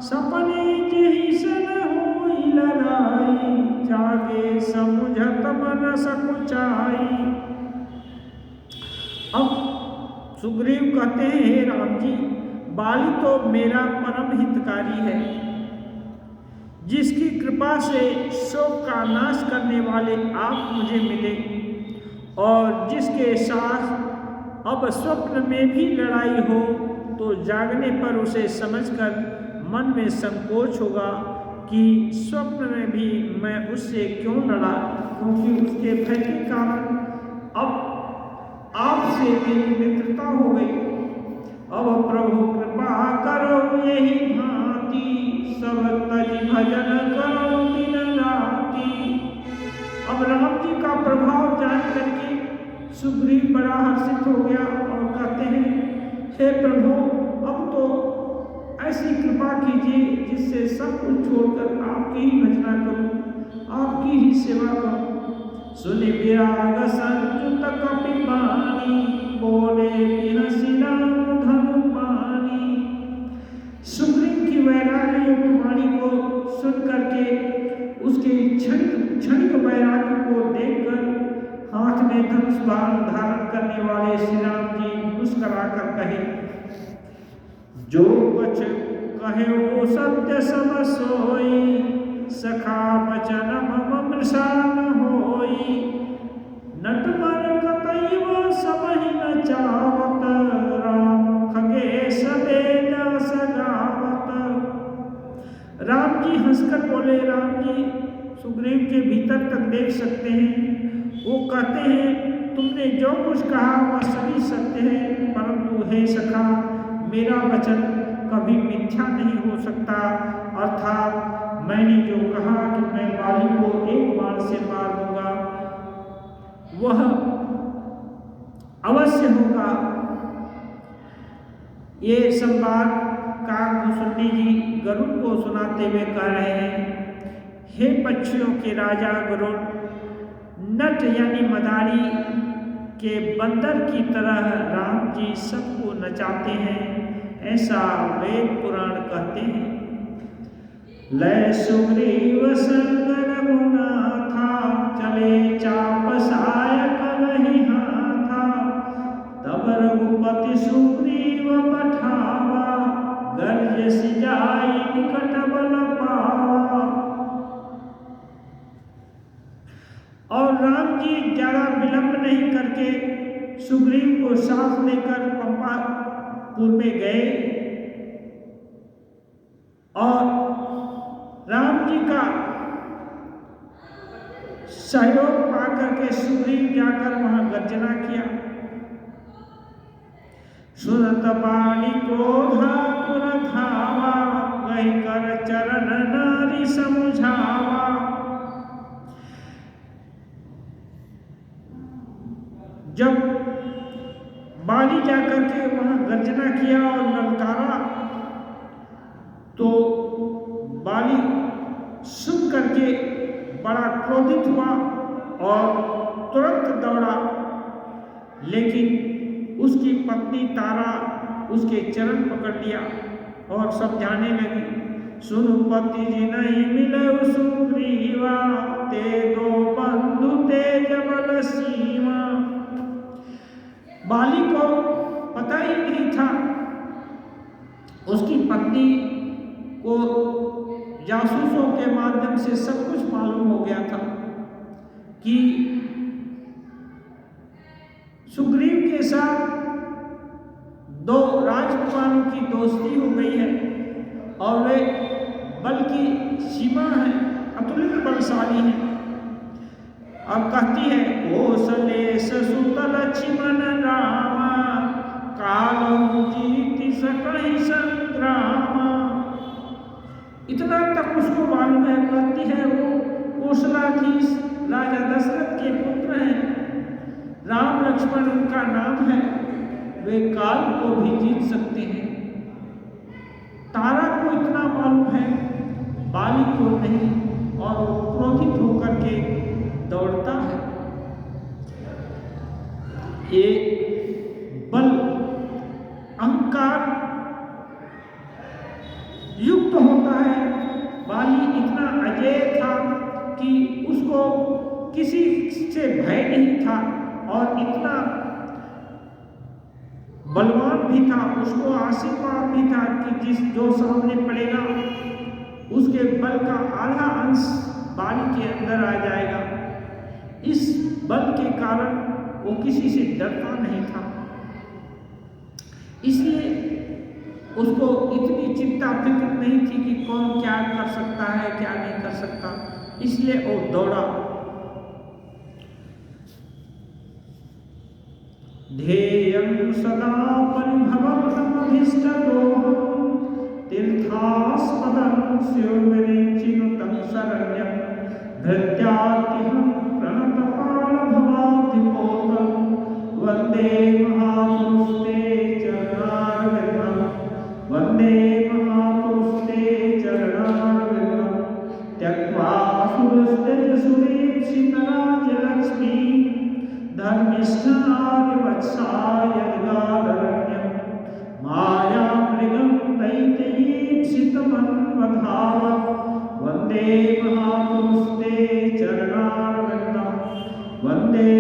सपने जेहि सन होई लड़ाई, जागे समुझत मन सकुचाई। अब सुग्रीव कहते हैं, हे राम जी, बाली तो मेरा परम हितकारी है, जिसकी कृपा से शोक का नाश करने वाले आप मुझे मिले, और जिसके साथ अब स्वप्न में भी लड़ाई हो तो जागने पर उसे समझकर मन में संकोच होगा कि स्वप्न में भी मैं उससे क्यों लड़ा, क्योंकि उसके भय के कारण अब आपसे मेरी मित्रता हो गई। अब प्रभु कृपा करो यही भांति, सब तज भजन करो दिन राति। अब राम जी का प्रभाव जान करके सुग्रीव बड़ा हर्षित हो गया और कहते हैं, हे प्रभु, अब तो ऐसी कृपा कीजिए जिससे सब कुछ छोड़कर आपकी ही भजना करूं, आपकी ही सेवा करूं। सुनि विराग संयुत कपि बानी, बोले बिहसि राम धनु पानी। सुग्रीव की वैराग्य युक्त वाणी को सुन करके उसके क्षणिक वैराग्य को देखकर हाथ में धनुष बाण धारण करने वाले श्री राम जी मुस्कुराकर कहे, जो कुछ कहे वो सत्य सब सोई, सखा बचन मम मृषा न होई। नटवर कतैव सबहि न चावत, राम खगेश वेद सगावत। राम जी हंसकर बोले, राम जी सुग्रीव के भीतर तक देख सकते हैं, वो कहते हैं तुमने जो कुछ कहा वह सभी सत्य है, परंतु हे सखा, मेरा वचन कभी मिथ्या नहीं हो सकता। अर्थात मैंने जो कहा कि मैं बाली को एक बाण से मार दूंगा, वह अवश्य होगा। ये संवाद काकभूषुंडी जी गरुड़ को सुनाते हुए कह रहे हैं, हे पक्षियों के राजा गरुड़, नट यानी मदारी के बंदर की तरह राम जी सबको नचाते हैं, ऐसा वेद पुराण कहते हैं। लय सुग्रीव संग रघुनाथ, था, चले चाप सायक वही हाथा, तब रघुपति सुग्रीव पठावा, गर्ज सिजाई निकट बल पावा। और राम जी ज्यादा विलंब नहीं करके सुग्रीव को साथ लेकर पंपापुर में गए और राम जी का सहयोग पाकर के सुग्रीव जाकर वहां गर्जना किया। सुनत बाणी क्रोधा पुर धावा, गई कर चरण नारी समझावा। जब बाली जाकर के वहां गर्जना किया और ललकारा तो बाली सुन करके बड़ा क्रोधित हुआ और तुरंत दौड़ा, लेकिन उसकी पत्नी तारा उसके चरण पकड़ लिया और समझाने लगी। सुनु पति जी नहीं मिले सुग्रीवा, ते दो बंधु तेज बल सीमा। बाली को पता ही नहीं था, उसकी पत्नी को जासूसों के माध्यम से सब कुछ मालूम हो गया था कि सुग्रीव के साथ दो राजकुमारों की दोस्ती हो गई है और वे बल की सीमा है, अतुलित बलशाली है। अब कहती है कौशलेश सुत लक्ष्मण रामा, कालहु जीति सकहि संग्रामा। इतना तक उसको मालूम है, कहती है वो कौशलाधीश राजा दशरथ के पुत्र हैं, राम लक्ष्मण उनका नाम है, वे काल को भी जीत सकते हैं। तारा को इतना मालूम है, बाली को नहीं, और वो क्रोधित होकर के दौड़ता है। ये बल अहंकार युक्त होता है। बाली इतना अजेय था कि उसको किसी से भय नहीं था और इतना बलवान भी था, उसको आशीर्वाद भी था कि जो सामने पड़ेगा उसके बल का आधा अंश बाली के अंदर आ जाएगा। इस बल के कारण वो किसी से डरता नहीं था, इसलिए उसको इतनी चिंता फिक्र नहीं थी कि कौन क्या कर सकता है क्या नहीं कर सकता, इसलिए वो दौड़ा। ध्येयं सदा परिभवमभीष्टदोहं, तीर्थास्पदं स्युर्विरिञ्चिनुतं शरण्यं, धृत्यातिहं प्रणतपालभवाधिपोतं, वन्दे महापुरुषते चरणारविन्दं, वन्दे महापुरुषते चरणारविन्दं, त्यक्त्वा सुरस्तेजसुरीप्सितराजलक्ष्मी, धर्मिष्ठादिवत्सायगादरण्यं, मायामृगं दैत्यैप्सितमन्वधाव, वन्दे महापुरुषते चरणारविन्दं, वन्दे